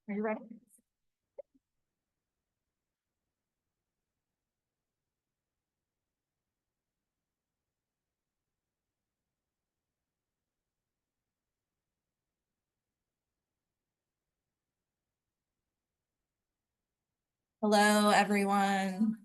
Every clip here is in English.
Are you ready? Hello, everyone.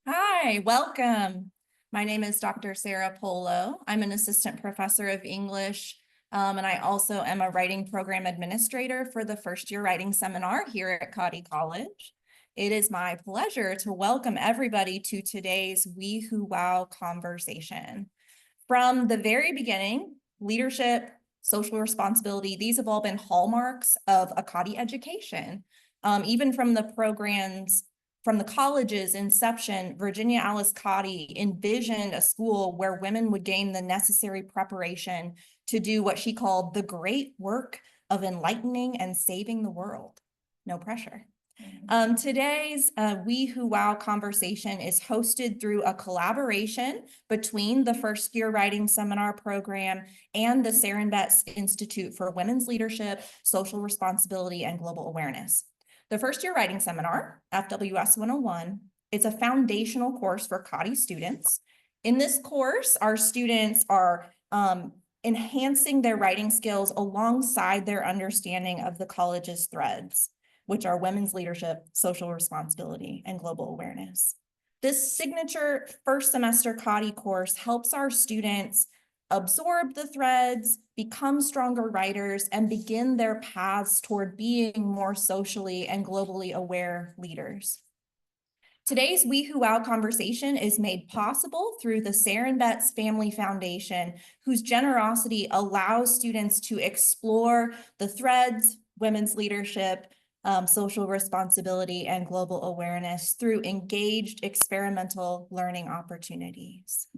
Hi, welcome. My name is Dr. Sarah Polo. I'm an assistant professor of English, and I also am a writing program administrator for the first year writing seminar here at Cady College. It is my pleasure to welcome everybody to today's We Who Wow conversation. From the very beginning, leadership, social responsibility, these have all been hallmarks of a Cady education. Even from the programs, from the college's inception, Virginia Alice Cady envisioned a school where women would gain the necessary preparation to do what she called the great work of enlightening and saving the world. No pressure. Today's We Who Wow conversation is hosted through a collaboration between the First Year Writing Seminar Program and the Sarin Betts Institute for Women's Leadership, Social Responsibility, and Global Awareness. The First Year Writing Seminar, FWS 101, is a foundational course for Cady students. In this course, our students are enhancing their writing skills alongside their understanding of the college's threads, which are women's leadership, social responsibility, and global awareness. This signature first semester Cady course helps our students absorb the threads, become stronger writers, and begin their paths toward being more socially and globally aware leaders. Today's We Who Wow conversation is made possible through the Sarin Betts Family Foundation, whose generosity allows students to explore the threads, women's leadership, social responsibility, and global awareness through engaged experimental learning opportunities.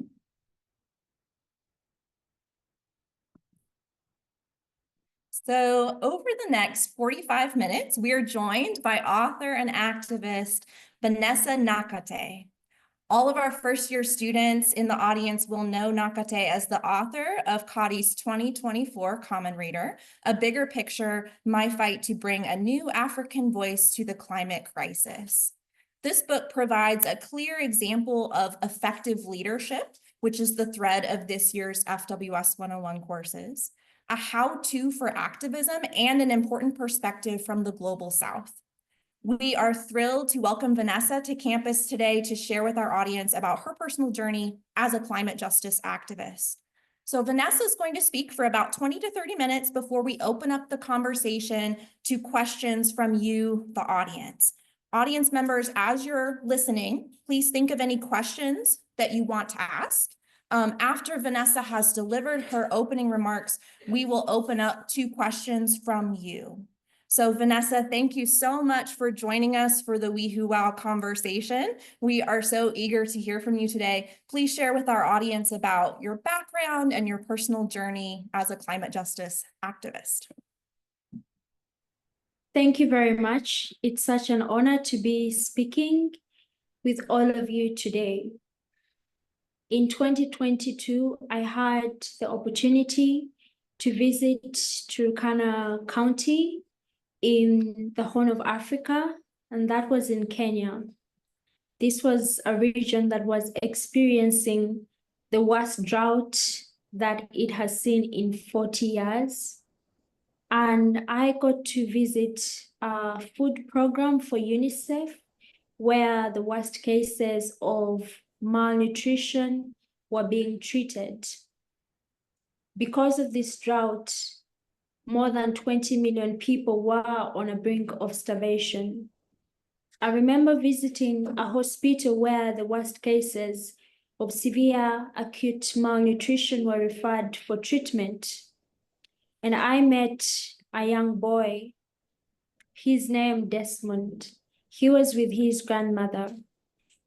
So over the next 45 minutes, we are joined by author and activist Vanessa Nakate. All of our first-year students in the audience will know Nakate as the author of Cady's 2024 Common Reader, A Bigger Picture, My Fight to Bring a New African Voice to the Climate Crisis. This book provides a clear example of effective leadership, which is the thread of this year's FWS 101 courses, a how-to for activism, and an important perspective from the Global South. We are thrilled to welcome Vanessa to campus today to share with our audience about her personal journey as a climate justice activist. So Vanessa is going to speak for about 20 to 30 minutes before we open up the conversation to questions from you, the audience. Audience members, as you're listening, please think of any questions that you want to ask. After Vanessa has delivered her opening remarks, we will open up to questions from you. So Vanessa, thank you so much for joining us for the We Who Wow conversation. We are so eager to hear from you today. Please share with our audience about your background and your personal journey as a climate justice activist. Thank you very much. It's such an honor to be speaking with all of you today. In 2022, I had the opportunity to visit Turkana County in the Horn of Africa, and that was in Kenya. This was a region that was experiencing the worst drought that it has seen in 40 years. And I got to visit a food program for UNICEF where the worst cases of malnutrition were being treated. Because of this drought, more than 20 million people were on the brink of starvation. I remember visiting a hospital where the worst cases of severe acute malnutrition were referred for treatment. And I met a young boy, his name Desmond. He was with his grandmother.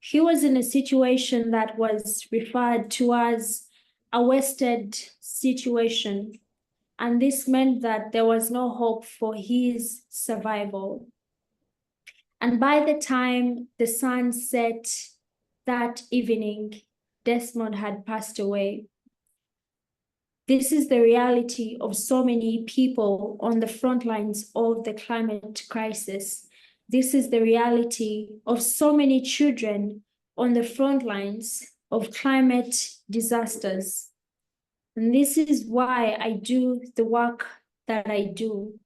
He was in a situation that was referred to as a wasted situation. And this meant that there was no hope for his survival. And by the time the sun set that evening, Desmond had passed away. This is the reality of so many people on the front lines of the climate crisis. This is the reality of so many children on the front lines of climate disasters. And this is why I do the work that I do.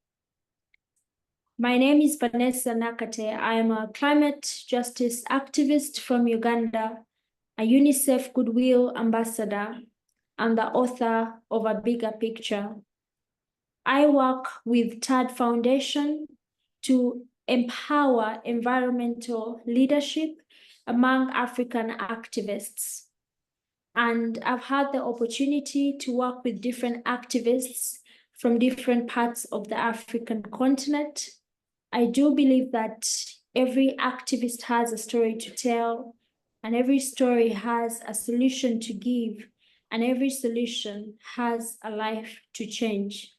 My name is Vanessa Nakate. I am a climate justice activist from Uganda, a UNICEF Goodwill Ambassador, and the author of A Bigger Picture. I work with TAD Foundation to empower environmental leadership among African activists. And I've had the opportunity to work with different activists from different parts of the African continent. I do believe that every activist has a story to tell, and every story has a solution to give, and every solution has a life to change.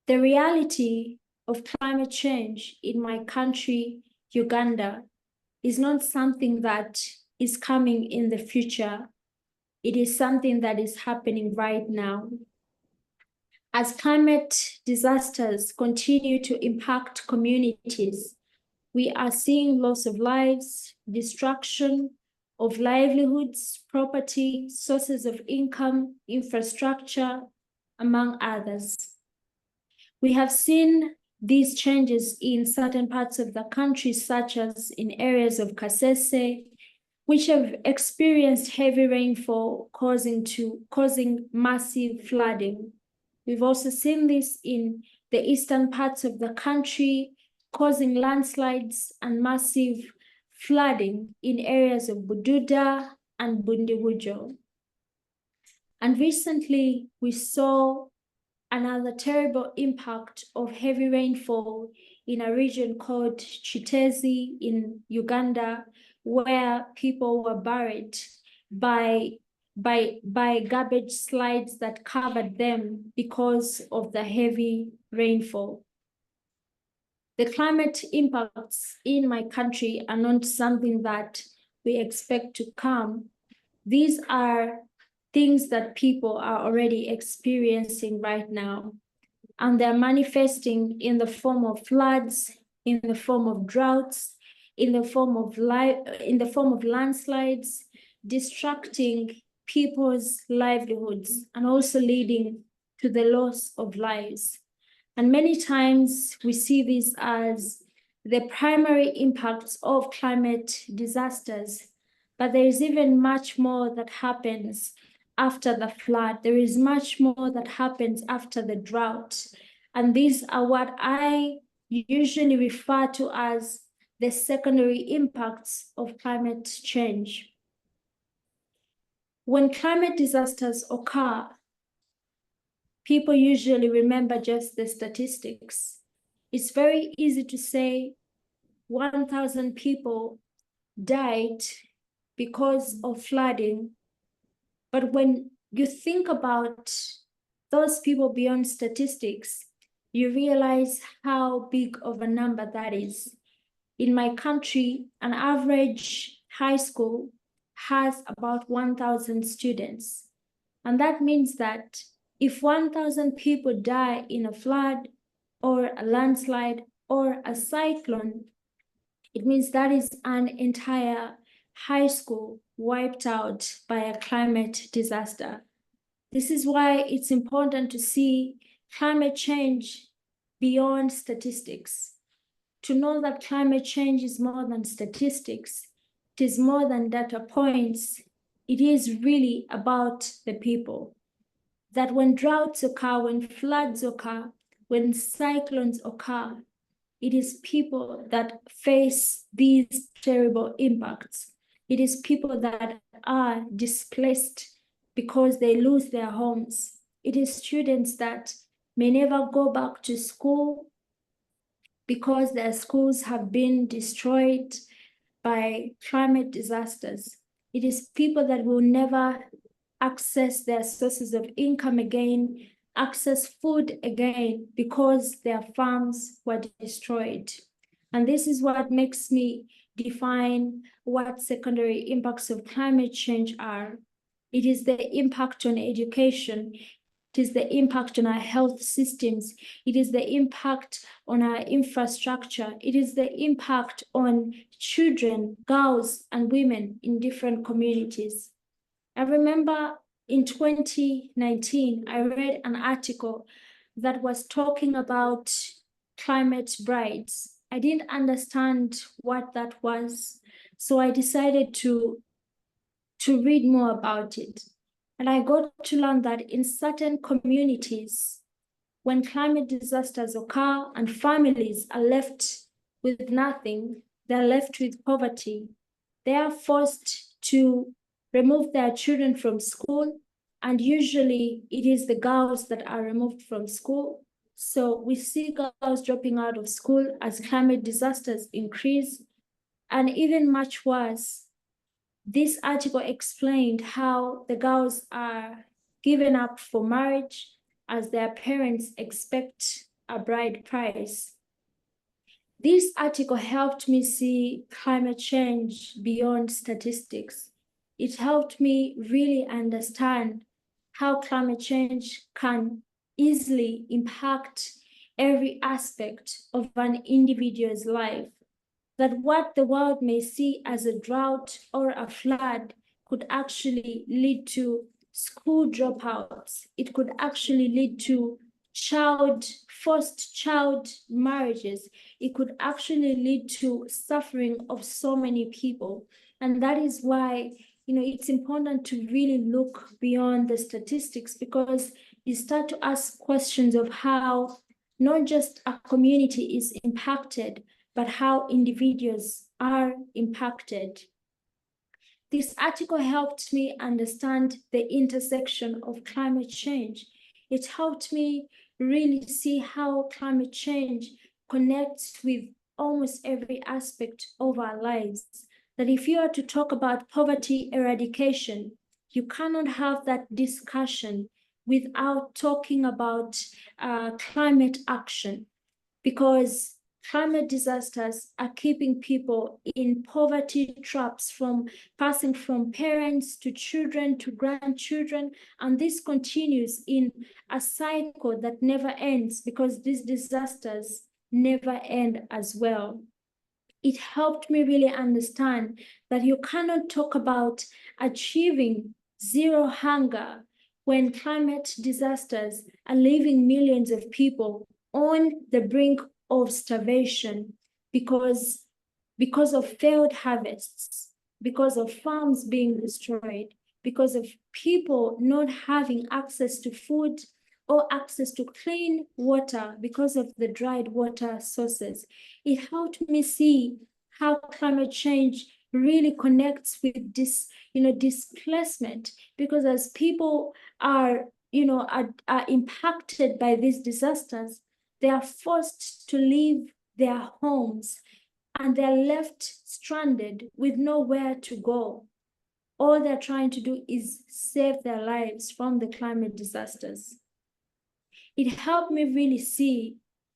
The reality of climate change in my country, Uganda, is not something that is coming in the future. It is something that is happening right now. As climate disasters continue to impact communities, we are seeing loss of lives, destruction of livelihoods, property, sources of income, infrastructure, among others. We have seen these changes in certain parts of the country, such as in areas of Kasese, which have experienced heavy rainfall causing massive flooding. We've also seen this in the eastern parts of the country, causing landslides and massive flooding in areas of Bududa and Bundibujo. And recently, we saw another terrible impact of heavy rainfall in a region called Chitezi in Uganda, where people were buried by garbage slides that covered them because of the heavy rainfall. The climate impacts in my country are not something that we expect to come. These are things that people are already experiencing right now, and they're manifesting in the form of floods, in the form of droughts, in the form of landslides, distracting people's livelihoods and also leading to the loss of lives. And many times we see this as the primary impacts of climate disasters, but there is even much more that happens after the flood. There is much more that happens after the drought. And these are what I usually refer to as the secondary impacts of climate change. When climate disasters occur, people usually remember just the statistics. It's very easy to say 1,000 people died because of flooding. But when you think about those people beyond statistics, you realize how big of a number that is. In my country, an average high school has about 1,000 students. And that means that if 1,000 people die in a flood or a landslide or a cyclone, it means that is an entire high school wiped out by a climate disaster. This is why it's important to see climate change beyond statistics, to know that climate change is more than statistics. It is more than data points. It is really about the people. That when droughts occur, when floods occur, when cyclones occur, it is people that face these terrible impacts. It is people that are displaced because they lose their homes. It is students that may never go back to school because their schools have been destroyed by climate disasters. It is people that will never access their sources of income again, access food again, because their farms were destroyed. And this is what makes me define what secondary impacts of climate change are. It is the impact on education. It is the impact on our health systems. It is the impact on our infrastructure. It is the impact on children, girls, and women in different communities. I remember in 2019, I read an article that was talking about climate brides. I didn't understand what that was, so I decided to read more about it. And I got to learn that in certain communities, when climate disasters occur and families are left with nothing, they're left with poverty, they are forced to remove their children from school. And usually it is the girls that are removed from school. So we see girls dropping out of school as climate disasters increase. And even much worse, this article explained how the girls are given up for marriage as their parents expect a bride price. This article helped me see climate change beyond statistics. It helped me really understand how climate change can easily impact every aspect of an individual's life. That what the world may see as a drought or a flood could actually lead to school dropouts. It could actually lead to forced child marriages. It could actually lead to suffering of so many people. And that is why, it's important to really look beyond the statistics, because you start to ask questions of how not just a community is impacted, but how individuals are impacted. This article helped me understand the intersection of climate change. It helped me really see how climate change connects with almost every aspect of our lives. That if you are to talk about poverty eradication, you cannot have that discussion without talking about climate action, because climate disasters are keeping people in poverty traps, from passing from parents to children to grandchildren. And this continues in a cycle that never ends, because these disasters never end as well. It helped me really understand that you cannot talk about achieving zero hunger when climate disasters are leaving millions of people on the brink of starvation because of failed harvests, because of farms being destroyed, because of people not having access to food or access to clean water because of the dried water sources. It helped me see how climate change really connects with this, displacement, because as people are impacted by these disasters, they are forced to leave their homes and they're left stranded with nowhere to go. All they're trying to do is save their lives from the climate disasters. It helped me really see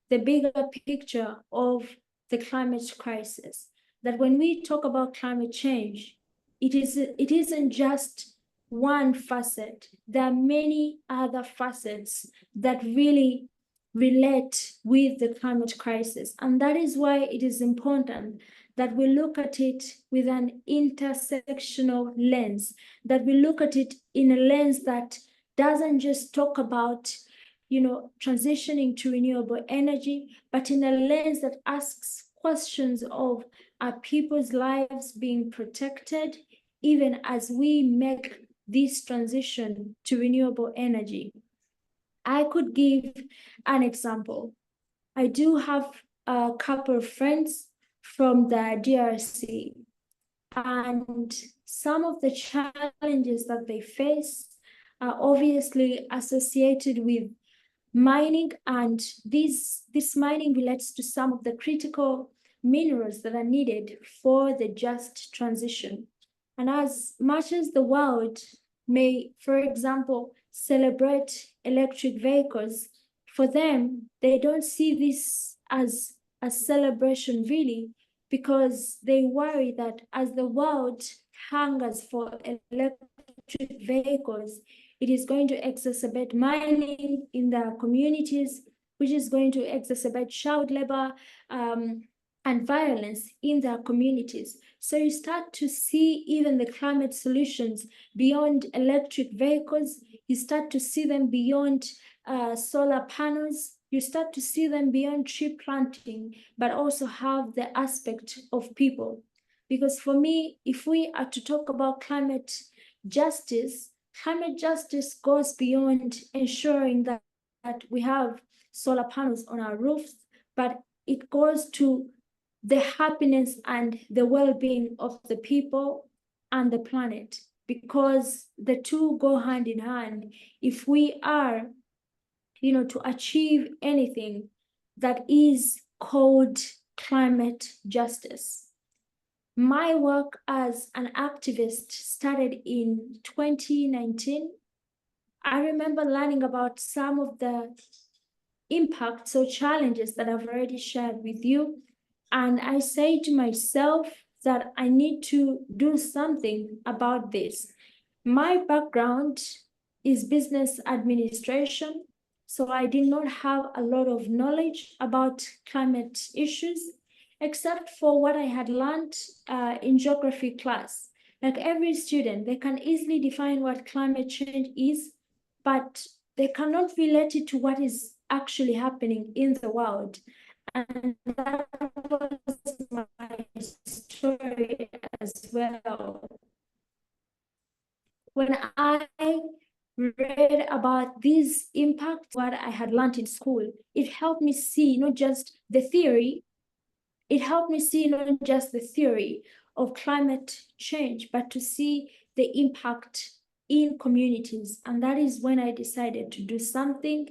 the bigger picture of the climate crisis. That when we talk about climate change, it isn't just one facet. There are many other facets that really relate with the climate crisis. And that is why it is important that we look at it with an intersectional lens, that we look at it in a lens that doesn't just talk about transitioning to renewable energy, but in a lens that asks questions of, are people's lives being protected even as we make this transition to renewable energy? I could give an example. I do have a couple of friends from the DRC, and some of the challenges that they face are obviously associated with mining, and this mining relates to some of the critical minerals that are needed for the just transition. And as much as the world may, for example, celebrate electric vehicles, for them, they don't see this as a celebration really, because they worry that as the world hungers for electric electric vehicles, it is going to exacerbate mining in the communities, which is going to exacerbate child labor and violence in their communities. So you start to see even the climate solutions beyond electric vehicles. You start to see them beyond solar panels. You start to see them beyond tree planting, but also have the aspect of people. Because for me, if we are to talk about climate justice goes beyond ensuring that we have solar panels on our roofs, but it goes to the happiness and the well-being of the people and the planet, because the two go hand in hand. If we are, to achieve anything that is called climate justice. My work as an activist started in 2019. I remember learning about some of the impacts or challenges that I've already shared with you. And I say to myself that I need to do something about this. My background is business administration, so I did not have a lot of knowledge about climate issues, except for what I had learned in geography class. Like every student, they can easily define what climate change is, but they cannot relate it to what is actually happening in the world. And that was my story as well. When I read about these impacts, what I had learned in school, it helped me see not just the theory, of climate change, but to see the impact in communities. And that is when I decided to do something.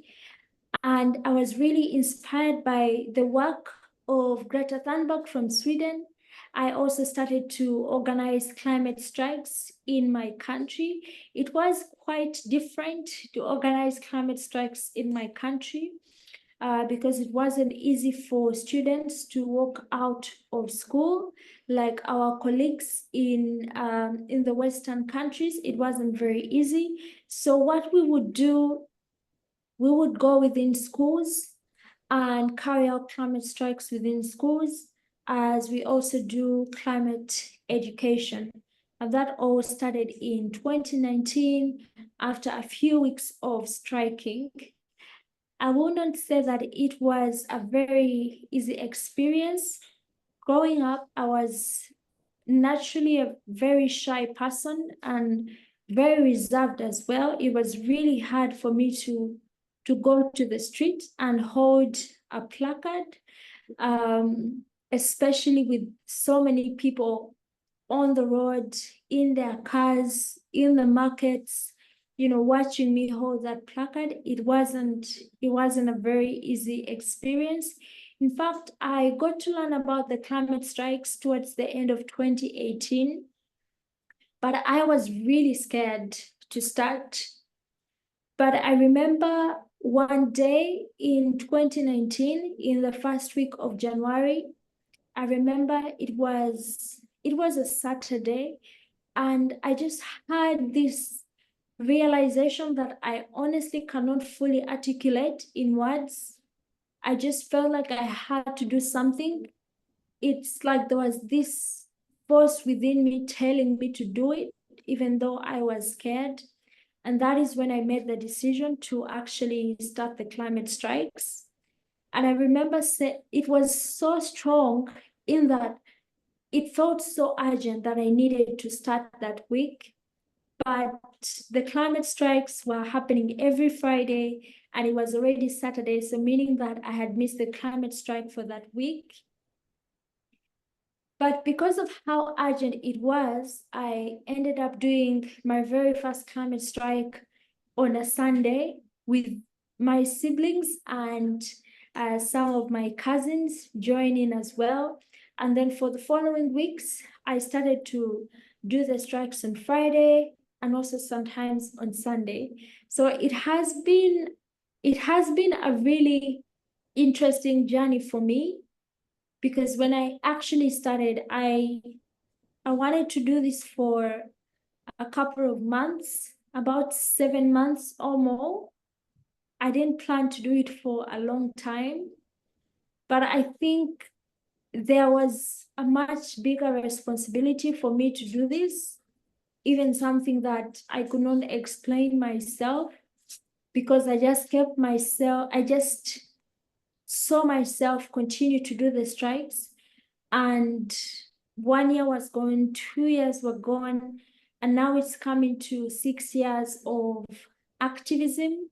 And I was really inspired by the work of Greta Thunberg from Sweden. I also started to organize climate strikes in my country. It was quite different to organize climate strikes in my country because it wasn't easy for students to walk out of school like our colleagues in the Western countries. It wasn't very easy. So what we would do, we would go within schools and carry out climate strikes within schools, as we also do climate education. And that all started in 2019 after a few weeks of striking. I will not say that it was a very easy experience. Growing up, I was naturally a very shy person and very reserved as well. It was really hard for me to go to the street and hold a placard, especially with so many people on the road, in their cars, in the markets, watching me hold that placard. It wasn't a very easy experience. In fact, I got to learn about the climate strikes towards the end of 2018, but I was really scared to start. But I remember one day in 2019, in the first week of January, I remember it was a Saturday, and I just had this realization that I honestly cannot fully articulate in words. I just felt like I had to do something. It's like there was this force within me telling me to do it, even though I was scared. And that is when I made the decision to actually start the climate strikes. And I remember it was so strong in that it felt so urgent that I needed to start that week. But the climate strikes were happening every Friday, and it was already Saturday, so meaning that I had missed the climate strike for that week. But because of how urgent it was, I ended up doing my very first climate strike on a Sunday with my siblings and some of my cousins joining as well. And then for the following weeks, I started to do the strikes on Friday and also sometimes on Sunday. So it has been a really interesting journey for me, because when I actually started, I wanted to do this for a couple of months, about 7 months or more. I didn't plan to do it for a long time, but I think there was a much bigger responsibility for me to do this, even something that I could not explain myself, because I just saw myself continue to do the strikes. And 1 year was gone, 2 years were gone, and now it's coming to 6 years of activism.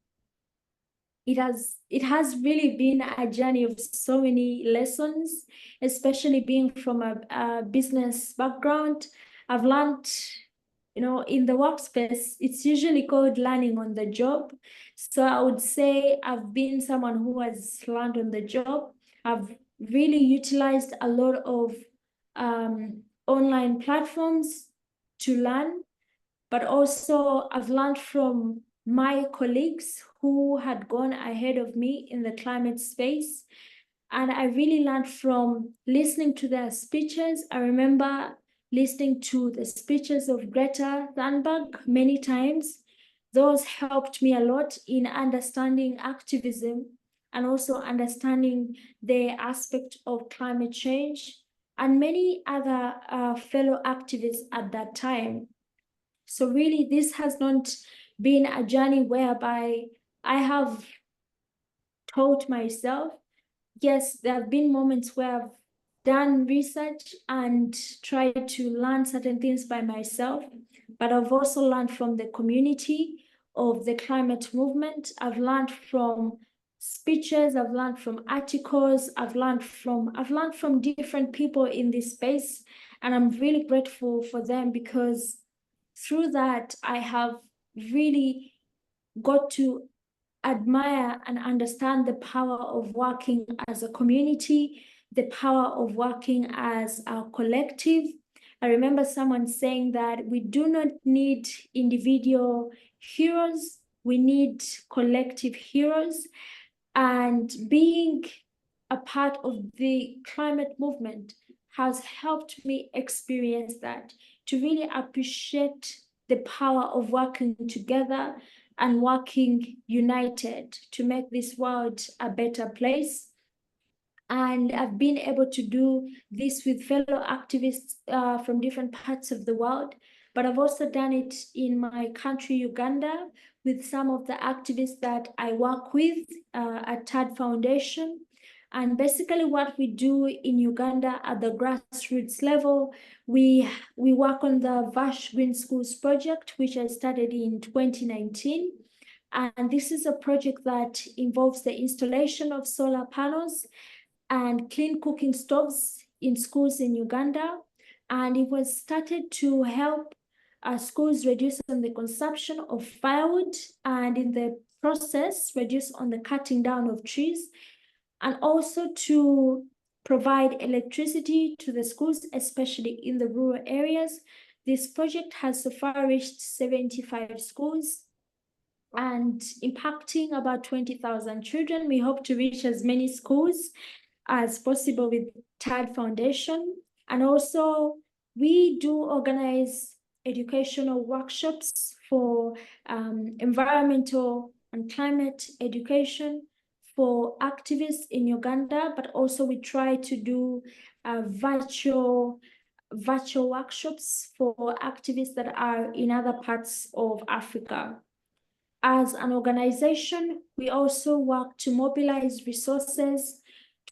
It has really been a journey of so many lessons, especially being from a business background. I've learned, in the workspace, it's usually called learning on the job. So I would say I've been someone who has learned on the job. I've really utilized a lot of online platforms to learn, but also I've learned from my colleagues who had gone ahead of me in the climate space. And I really learned from listening to their speeches. I remember listening to the speeches of Greta Thunberg many times. Those helped me a lot in understanding activism and also understanding the aspect of climate change and many other fellow activists at that time. So really, this has not been a journey whereby I have taught myself. Yes, there have been moments where I've done research and tried to learn certain things by myself, but I've also learned from the community of the climate movement. I've learned from speeches, I've learned from articles, I've learned from different people in this space, and I'm really grateful for them, because through that I have really got to admire and understand the power of working as a community, the power of working as a collective. I remember someone saying that we do not need individual heroes, we need collective heroes. And being a part of the climate movement has helped me experience that, to really appreciate the power of working together and working united to make this world a better place. And I've been able to do this with fellow activists from different parts of the world. But I've also done it in my country, Uganda, with some of the activists that I work with at TAD Foundation. And basically what we do in Uganda at the grassroots level, we work on the Vash Green Schools project, which I started in 2019. And this is a project that involves the installation of solar panels and clean cooking stoves in schools in Uganda. And it was started to help schools reduce on the consumption of firewood, and in the process, reduce on the cutting down of trees, and also to provide electricity to the schools, especially in the rural areas. This project has so far reached 75 schools and impacting about 20,000 children. We hope to reach as many schools as possible with TAD Foundation. And also, we do organize educational workshops for environmental and climate education for activists in Uganda, but also we try to do virtual workshops for activists that are in other parts of Africa. As an organization, we also work to mobilize resources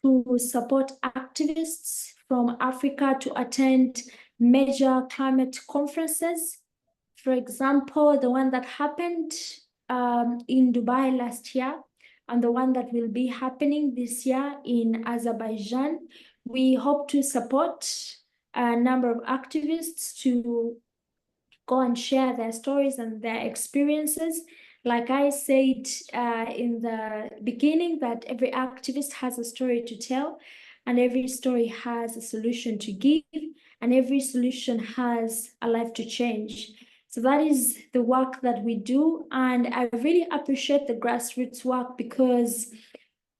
to support activists from Africa to attend major climate conferences. For example, the one that happened in Dubai last year and the one that will be happening this year in Azerbaijan. We hope to support a number of activists to go and share their stories and their experiences. Like I said in the beginning, that every activist has a story to tell, and every story has a solution to give, and every solution has a life to change. So that is the work that we do, and I really appreciate the grassroots work, because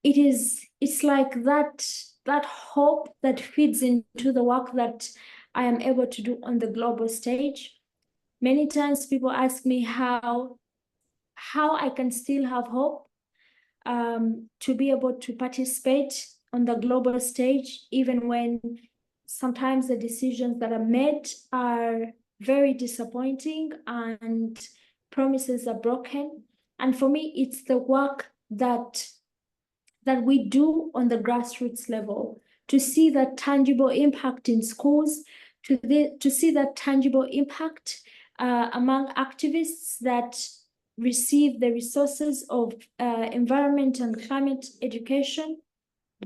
it's like that hope that feeds into the work that I am able to do on the global stage. Many times people ask me how I can still have hope to be able to participate on the global stage, even when sometimes the decisions that are made are very disappointing and promises are broken. And for me, it's the work that we do on the grassroots level to see that tangible impact in schools, to see that tangible impact among activists that receive the resources of environment and climate education.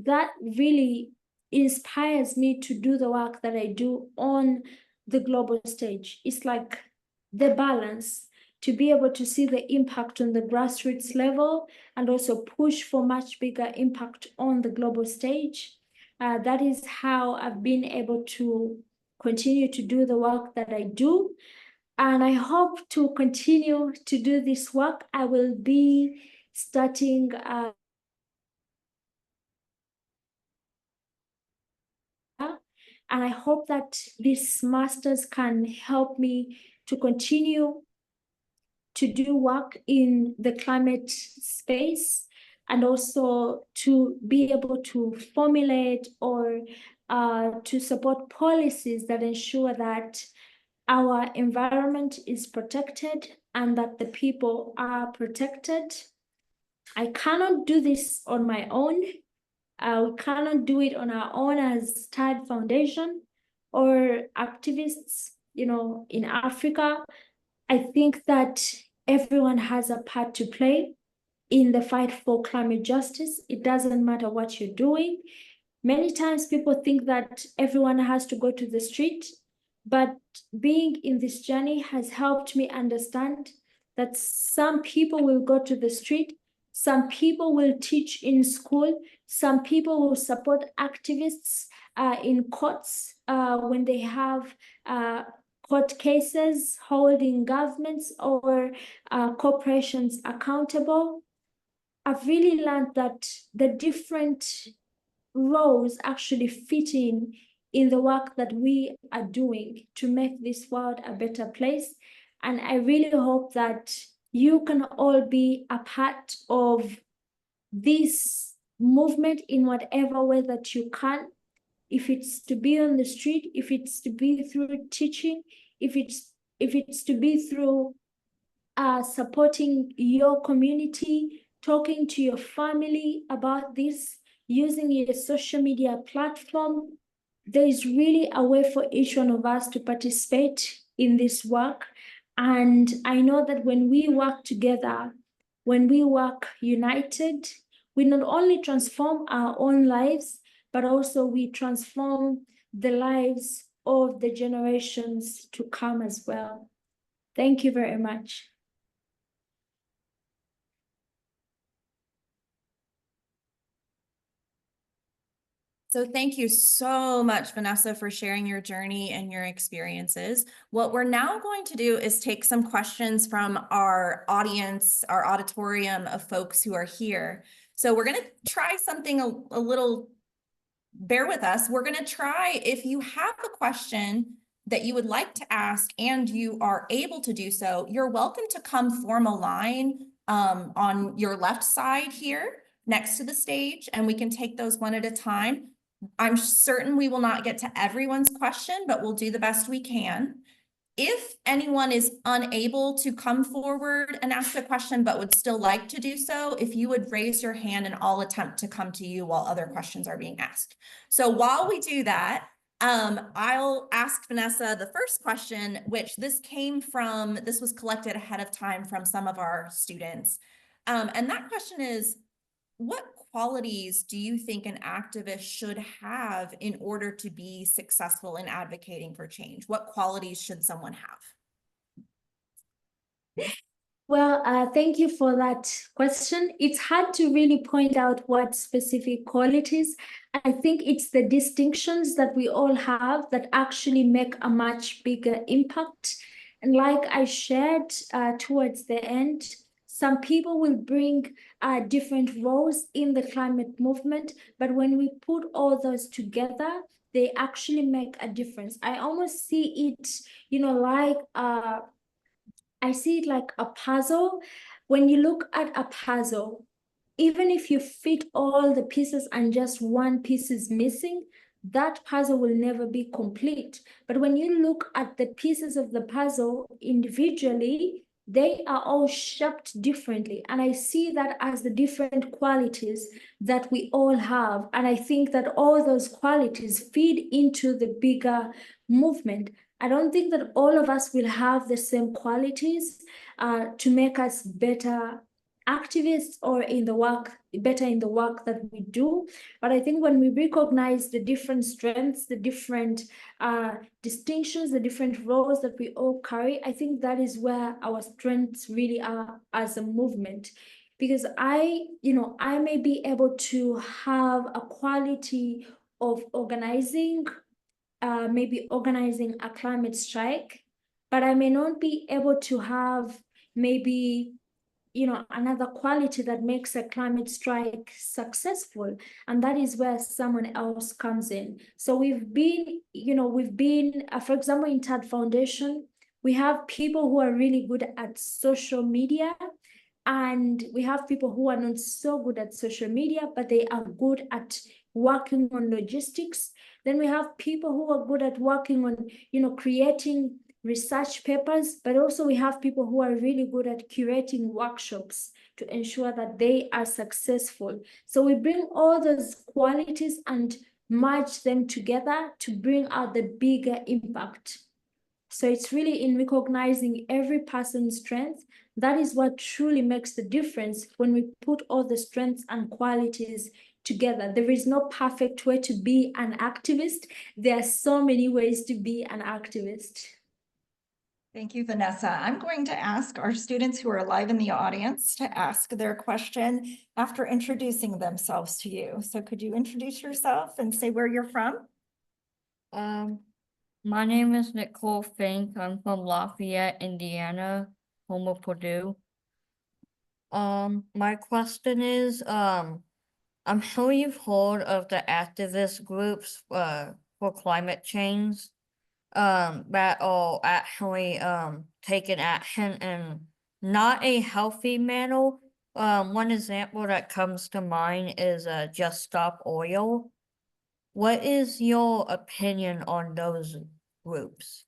That really inspires me to do the work that I do on the global stage. It's like the balance to be able to see the impact on the grassroots level and also push for much bigger impact on the global stage. That is how I've been able to continue to do the work that I do. And I hope to continue to do this work. I will be starting and I hope that this masters can help me to continue to do work in the climate space and also to be able to formulate or to support policies that ensure that our environment is protected and that the people are protected. I cannot do this on my own. We cannot do it on our own as Tide Foundation or activists, in Africa. I think that everyone has a part to play in the fight for climate justice. It doesn't matter what you're doing. Many times people think that everyone has to go to the street, but being in this journey has helped me understand that some people will go to the street, some people will teach in school, some people will support activists in courts when they have court cases holding governments or corporations accountable. I've really learned that the different roles actually fit in the work that we are doing to make this world a better place. And I really hope that you can all be a part of this movement in whatever way that you can. If it's to be on the street, if it's to be through teaching, if it's to be through supporting your community, talking to your family about this, using your social media platform. There is really a way for each one of us to participate in this work. And I know that when we work together, when we work united, we not only transform our own lives, but also we transform the lives of the generations to come as well. Thank you very much. So thank you so much, Vanessa, for sharing your journey and your experiences. What we're now going to do is take some questions from our audience, our auditorium of folks who are here. So we're going to try something a little, bear with us. We're going to try, if you have a question that you would like to ask and you are able to do so, you're welcome to come form a line on your left side here next to the stage, and we can take those one at a time. I'm certain we will not get to everyone's question, but we'll do the best we can. If anyone is unable to come forward and ask a question, but would still like to do so, if you would raise your hand and I'll attempt to come to you while other questions are being asked. So while we do that, I'll ask Vanessa the first question, which this was collected ahead of time from some of our students. And that question is, what qualities do you think an activist should have in order to be successful in advocating for change? What qualities should someone have? Well, thank you for that question. It's hard to really point out what specific qualities. I think it's the distinctions that we all have that actually make a much bigger impact. And like I shared towards the end, some people will bring different roles in the climate movement, but when we put all those together, they actually make a difference. I almost see it, like I see it like a puzzle. When you look at a puzzle, even if you fit all the pieces and just one piece is missing, that puzzle will never be complete. But when you look at the pieces of the puzzle individually, they are all shaped differently. And I see that as the different qualities that we all have. And I think that all those qualities feed into the bigger movement. I don't think that all of us will have the same qualities to make us better activists or in the work, better in the work that we do. But I think when we recognize the different strengths, the different distinctions, the different roles that we all carry, I think that is where our strengths really are as a movement. Because I may be able to have a quality of organizing, maybe organizing a climate strike, but I may not be able to have maybe another quality that makes a climate strike successful, and that is where someone else comes in. So we've been for example, in TAD Foundation, we have people who are really good at social media, and we have people who are not so good at social media, but they are good at working on logistics. Then we have people who are good at working on creating research papers, but also we have people who are really good at curating workshops to ensure that they are successful. So we bring all those qualities and merge them together to bring out the bigger impact. So it's really in recognizing every person's strength. That is what truly makes the difference when we put all the strengths and qualities together. There is no perfect way to be an activist. There are so many ways to be an activist. Thank you, Vanessa. I'm going to ask our students who are live in the audience to ask their question after introducing themselves to you. So could you introduce yourself and say where you're from? My name is Nicole Fink. I'm from Lafayette, Indiana, home of Purdue. My question is, I'm sure you've heard of the activist groups, for climate change, that are actually, taking action in not a healthy manner. One example that comes to mind is, Just Stop Oil. What is your opinion on those groups?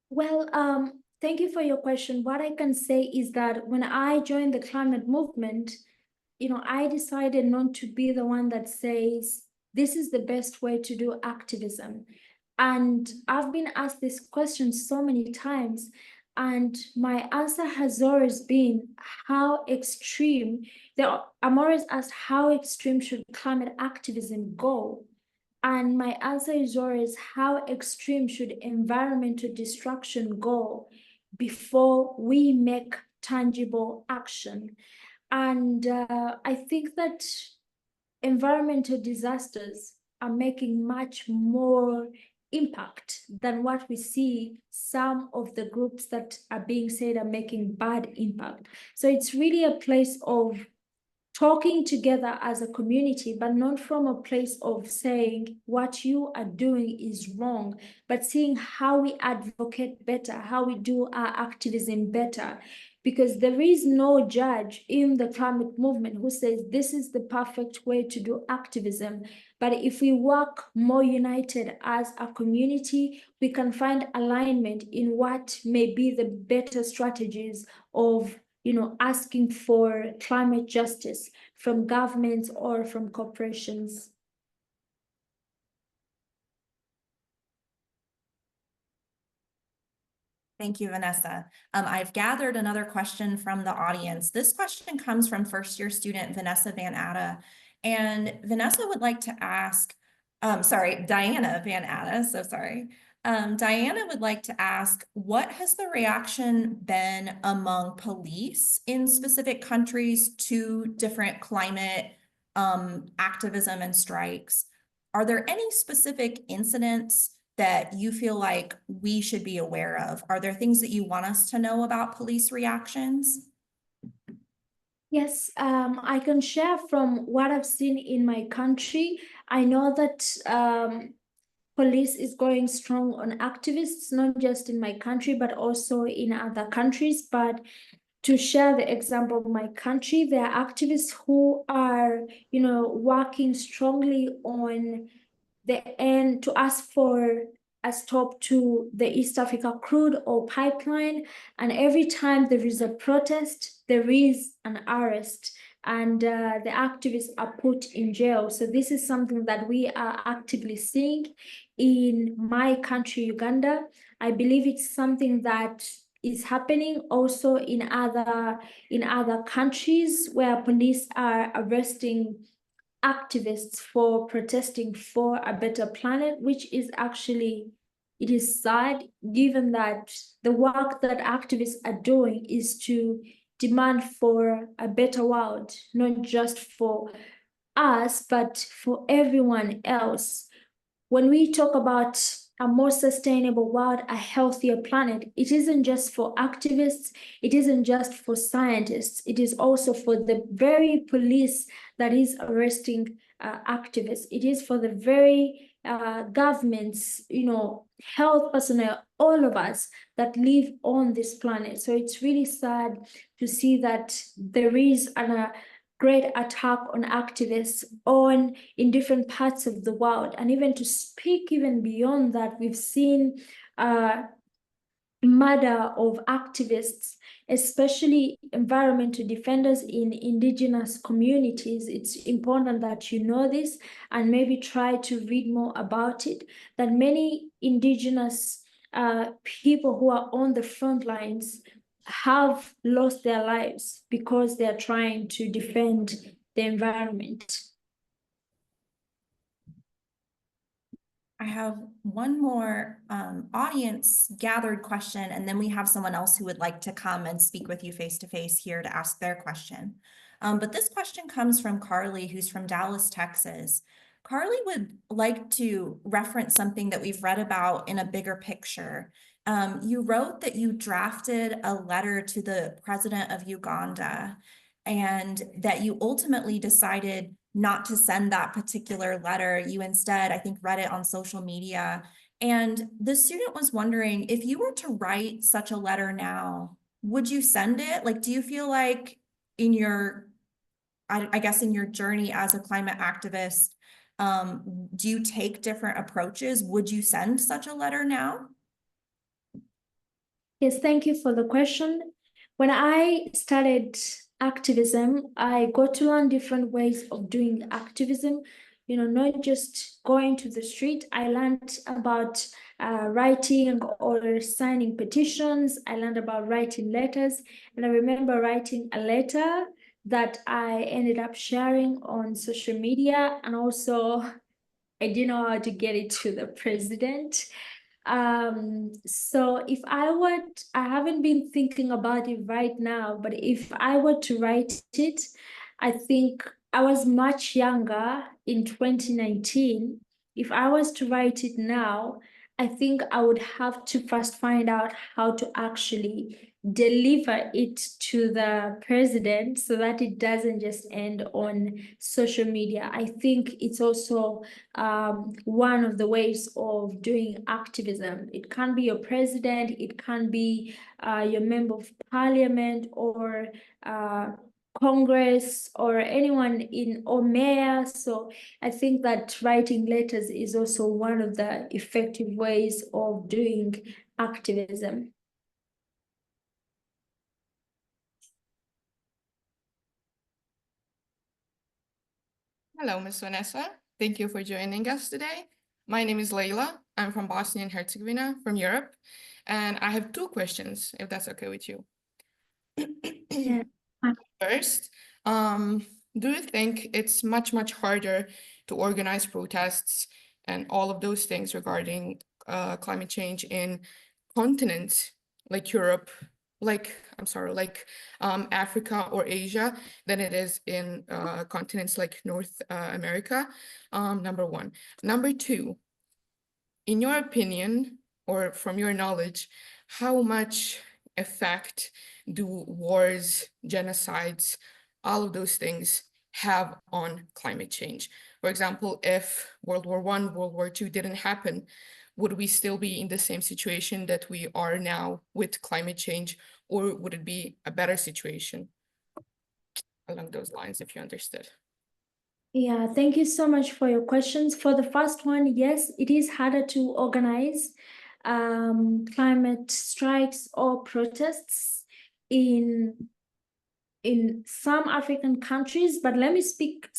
Well, thank you for your question. What I can say is that when I joined the climate movement, I decided not to be the one that says this is the best way to do activism. And I've been asked this question so many times, and my answer has always been how extreme. I'm always asked how extreme should climate activism go? And my answer is always how extreme should environmental destruction go before we make tangible action? And I think that environmental disasters are making much more impact than what we see some of the groups that are being said are making bad impact. So it's really a place of talking together as a community, but not from a place of saying what you are doing is wrong, but seeing how we advocate better, how we do our activism better. Because there is no judge in the climate movement who says this is the perfect way to do activism. But if we work more united as a community, we can find alignment in what may be the better strategies of asking for climate justice from governments or from corporations. Thank you, Vanessa. I've gathered another question from the audience. This question comes from first-year student Vanessa Van Atta. And Vanessa would like to ask, Diana Van Atta, so sorry. Diana would like to ask, what has the reaction been among police in specific countries to different climate activism and strikes? Are there any specific incidents that you feel like we should be aware of? Are there things that you want us to know about police reactions? Yes, I can share from what I've seen in my country. I know that police is going strong on activists, not just in my country, but also in other countries. But to share the example of my country, there are activists who are, working strongly on the end to ask for a stop to the East Africa crude oil pipeline. And every time there is a protest, there is an arrest, and the activists are put in jail. So this is something that we are actively seeing in my country, Uganda. I believe it's something that is happening also in other countries where police are arresting activists for protesting for a better planet, which is actually, it is sad, given that the work that activists are doing is to demand for a better world, not just for us, but for everyone else. When we talk about a more sustainable world, a healthier planet, it isn't just for activists, it isn't just for scientists, it is also for the very police that is arresting activists. It is for the very governments, health personnel, all of us that live on this planet. So it's really sad to see that there is a great attack on activists in different parts of the world. And even to speak even beyond that, we've seen murder of activists, especially environmental defenders in indigenous communities. It's important that you know this and maybe try to read more about it, that many indigenous people who are on the front lines have lost their lives because they're trying to defend the environment. I have one more audience gathered question, and then we have someone else who would like to come and speak with you face to face here to ask their question. But this question comes from Carly, who's from Dallas, Texas. Carly would like to reference something that we've read about in a bigger picture. You wrote that you drafted a letter to the president of Uganda, and that you ultimately decided not to send that particular letter. You instead, I think, read it on social media. And the student was wondering, if you were to write such a letter now, would you send it? Like, do you feel like in your, I guess in your journey as a climate activist, do you take different approaches? Would you send such a letter now? Yes, thank you for the question. When I started activism, I got to learn different ways of doing activism, not just going to the street. I learned about writing or signing petitions. I learned about writing letters. And I remember writing a letter that I ended up sharing on social media. And also, I didn't know how to get it to the president. So if I haven't been thinking about it right now, but if I were to write it, I think I was much younger in 2019. If I was to write it now, I think I would have to first find out how to actually deliver it to the president so that it doesn't just end on social media. I think it's also one of the ways of doing activism. It can be your president, it can be your member of parliament or Congress or anyone or mayor. So I think that writing letters is also one of the effective ways of doing activism. Hello, Ms. Vanessa. Thank you for joining us today. My name is Leila. I'm from Bosnia and Herzegovina, from Europe. And I have two questions, if that's okay with you. Yeah. First, do you think it's much, much harder to organize protests and all of those things regarding climate change in continents like Europe, like Africa or Asia than it is in continents like North America? Number one. Number two, in your opinion, or from your knowledge, how much effect do wars, genocides, all of those things have on climate change? For example, if World War I, World War II didn't happen, would we still be in the same situation that we are now with climate change, or would it be a better situation? Along those lines, if you understood. Yeah, thank you so much for your questions. For the first one, yes, it is harder to organize climate strikes or protests in some African countries, but let me speak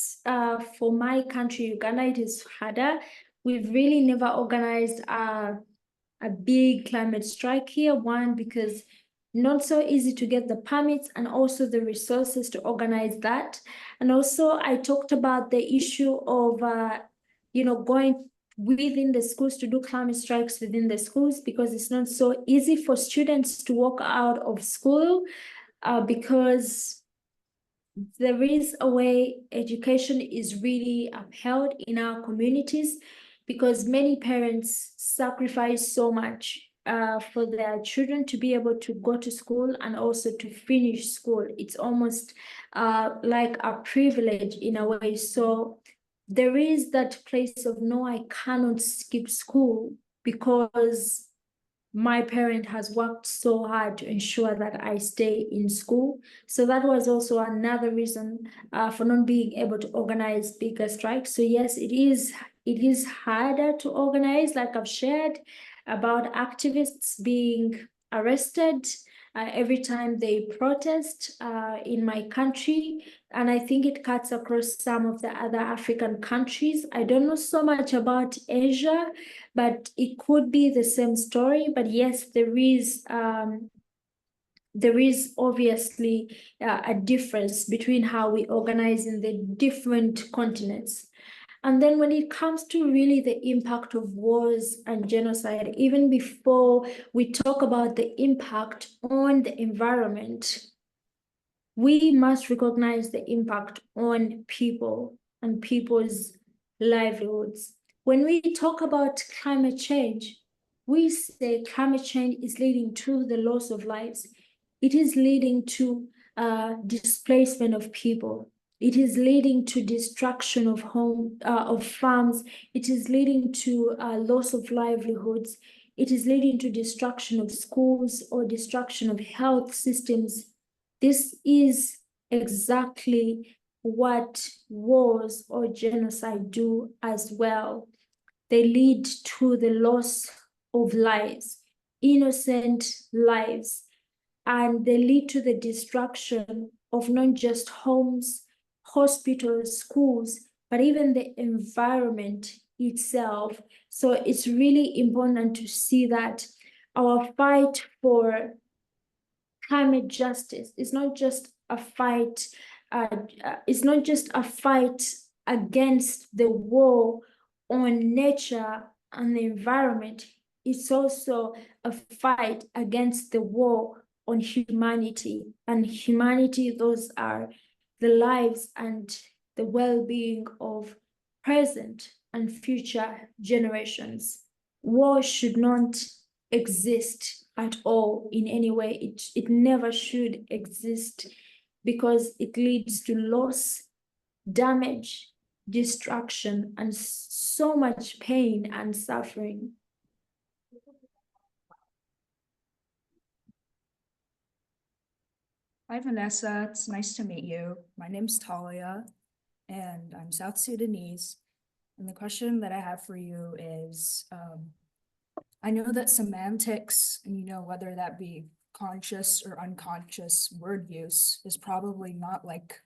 for my country, Uganda. It is harder. We've really never organized a big climate strike here. One, because not so easy to get the permits and also the resources to organize that. And also I talked about the issue of, going within the schools to do climate strikes within the schools, because it's not so easy for students to walk out of school because there is a way education is really upheld in our communities, because many parents sacrifice so much for their children to be able to go to school and also to finish school. It's almost like a privilege in a way. So there is that place of, no, I cannot skip school because my parent has worked so hard to ensure that I stay in school. So that was also another reason for not being able to organize bigger strikes. So yes, it is harder to organize, like I've shared about activists being arrested every time they protest in my country. And I think it cuts across some of the other African countries. I don't know so much about Asia, but it could be the same story. But yes, there is obviously a difference between how we organize in the different continents. And then when it comes to really the impact of wars and genocide, even before we talk about the impact on the environment, we must recognize the impact on people and people's livelihoods. When we talk about climate change, we say climate change is leading to the loss of lives. It is leading to displacement of people. It is leading to destruction of of farms. It is leading to loss of livelihoods. It is leading to destruction of schools or destruction of health systems. This is exactly what wars or genocide do as well. They lead to the loss of lives, innocent lives, and they lead to the destruction of not just homes, hospitals, schools, but even the environment itself. So it's really important to see that our fight for climate justice is not just a fight, it's not just a fight against the war on nature and the environment. It's also a fight against the war on humanity. And humanity, those are the lives and the well-being of present and future generations. War should not exist at all in any way. It never should exist, because it leads to loss, damage, destruction, and so much pain and suffering. Hi, Vanessa. It's nice to meet you. My name's Talia, and I'm South Sudanese. And the question that I have for you is, I know that semantics, and whether that be conscious or unconscious word use, is probably not like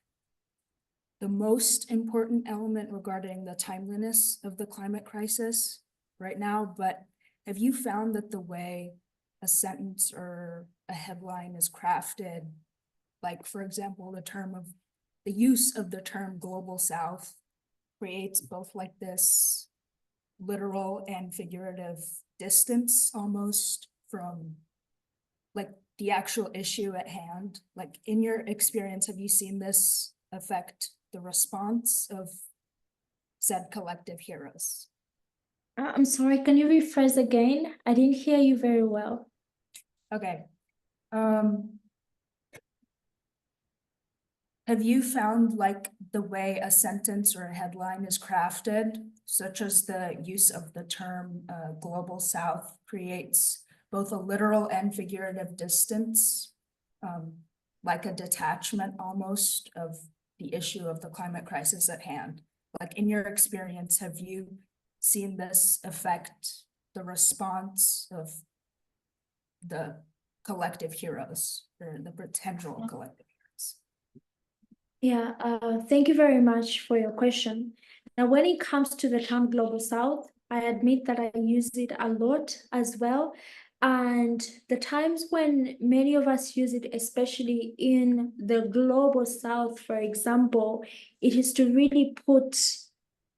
the most important element regarding the timeliness of the climate crisis right now, but have you found that the way a sentence or a headline is crafted, like, for example, the use of the term global south creates both like this literal and figurative distance almost from like the actual issue at hand? Like, in your experience, have you seen this affect the response of said collective heroes? I'm sorry, can you rephrase again? I didn't hear you very well. Okay. have you found like the way a sentence or a headline is crafted, such as the use of the term Global South creates both a literal and figurative distance, like a detachment almost of the issue of the climate crisis at hand? Like in your experience, have you seen this affect the response of the collective heroes or the potential collective heroes? Yeah, thank you very much for your question. Now, when it comes to the term Global South, I admit that I use it a lot as well. And the times when many of us use it, especially in the Global South, for example, it is to really put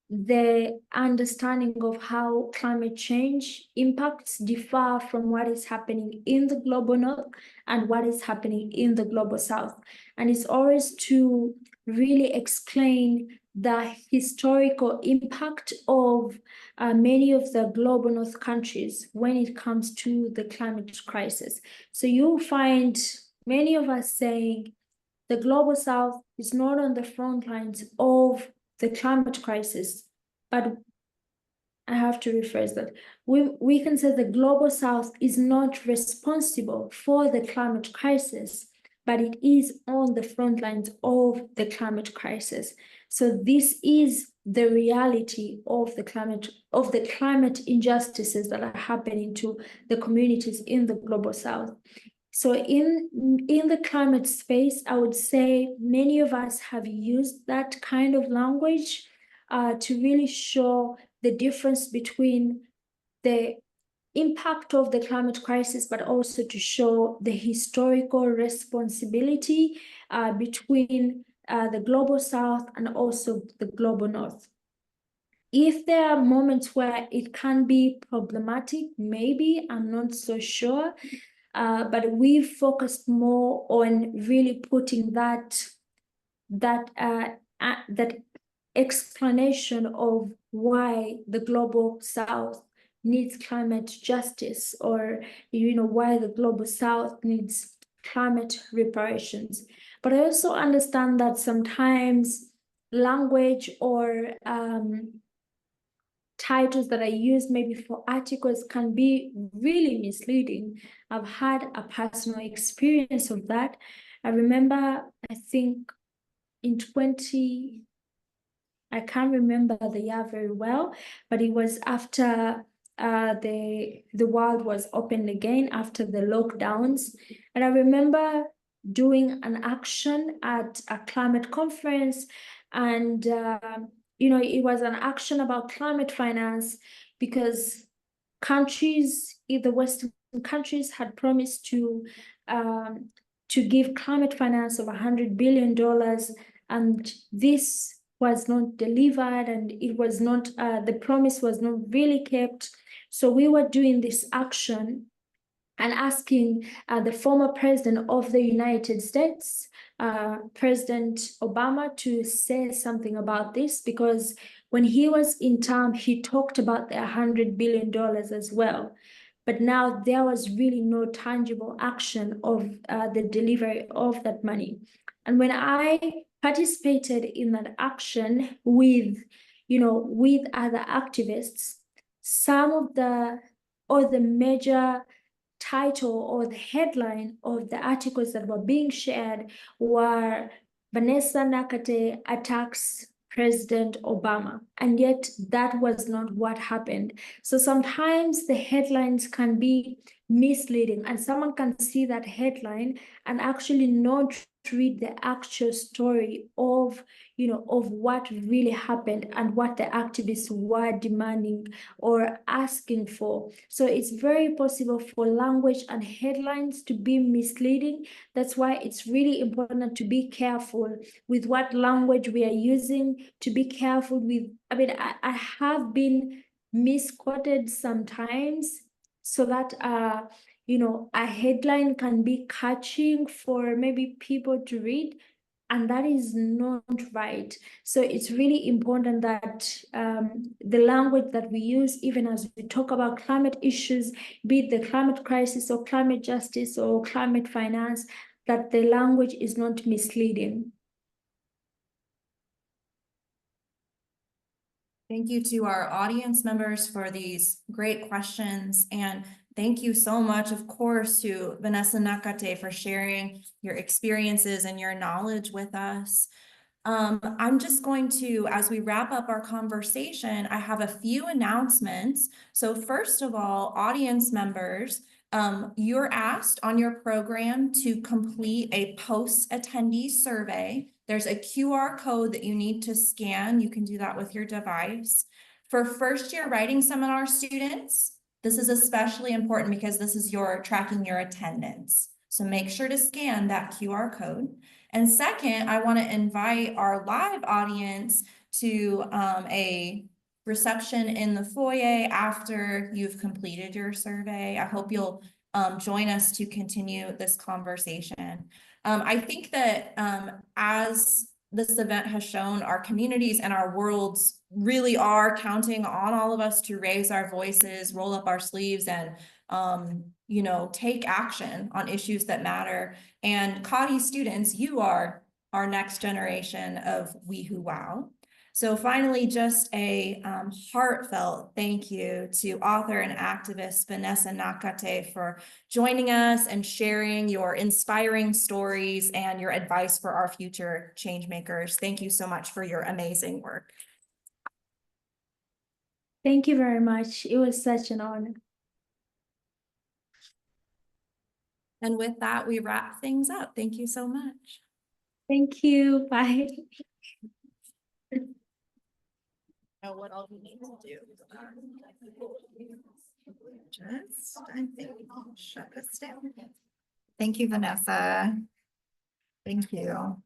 the understanding of how climate change impacts differ from what is happening in the global north and what is happening in the global south. And it's always to really explain the historical impact of many of the global north countries when it comes to the climate crisis. So you'll find many of us saying the global south is not on the front lines of the climate crisis, but I have to rephrase that. We can say the global south is not responsible for the climate crisis, but it is on the front lines of the climate crisis. So this is the reality of the climate injustices that are happening to the communities in the global south. So in the climate space, I would say many of us have used that kind of language to really show the difference between the impact of the climate crisis, but also to show the historical responsibility between the global south and also the global north. If there are moments where it can be problematic, maybe, I'm not so sure. But we've focused more on really putting that explanation of why the global south needs climate justice, or why the global south needs climate reparations. But I also understand that sometimes language or titles that I use maybe for articles can be really misleading. I've had a personal experience of that. I remember, I think in I can't remember the year very well, but it was after the world was opened again after the lockdowns. And I remember doing an action at a climate conference, and it was an action about climate finance because countries, the Western countries, had promised to give climate finance of $100 billion, and this was not delivered, and it was not, the promise was not really kept. So we were doing this action and asking the former president of the United States, President Obama, to say something about this, because when he was in term, he talked about the $100 billion as well. But now there was really no tangible action of the delivery of that money. And when I participated in that action with other activists, some of the major title or the headline of the articles that were being shared were Vanessa Nakate attacks President Obama, and yet that was not what happened. So sometimes the headlines can be misleading, and someone can see that headline and actually not read the actual story of what really happened and what the activists were demanding or asking for. So it's very possible for language and headlines to be misleading. That's why it's really important to be careful with what language we are using, to be careful with, I have been misquoted sometimes, so that a headline can be catching for maybe people to read, and that is not right. So it's really important that the language that we use, even as we talk about climate issues, be it the climate crisis or climate justice or climate finance, that the language is not misleading. Thank you to our audience members for these great questions. And thank you so much, of course, to Vanessa Nakate for sharing your experiences and your knowledge with us. I'm just going to, as we wrap up our conversation, I have a few announcements. So first of all, audience members, you're asked on your program to complete a post-attendee survey. There's a QR code that you need to scan. You can do that with your device. For first-year writing seminar students, this is especially important because this is your tracking your attendance. So make sure to scan that QR code. And second, I want to invite our live audience to a reception in the foyer after you've completed your survey. I hope you'll join us to continue this conversation. I think that as this event has shown, our communities and our worlds really are counting on all of us to raise our voices, roll up our sleeves, and you know, take action on issues that matter. And Kadi students, you are our next generation of We Who Wow. So finally, just a heartfelt thank you to author and activist Vanessa Nakate for joining us and sharing your inspiring stories and your advice for our future change makers. Thank you so much for your amazing work. Thank you very much. It was such an honor. And with that, we wrap things up. Thank you so much. Thank you. Bye. Know what all we need to do. Just, I think, shut us down. Thank you, Vanessa. Thank you.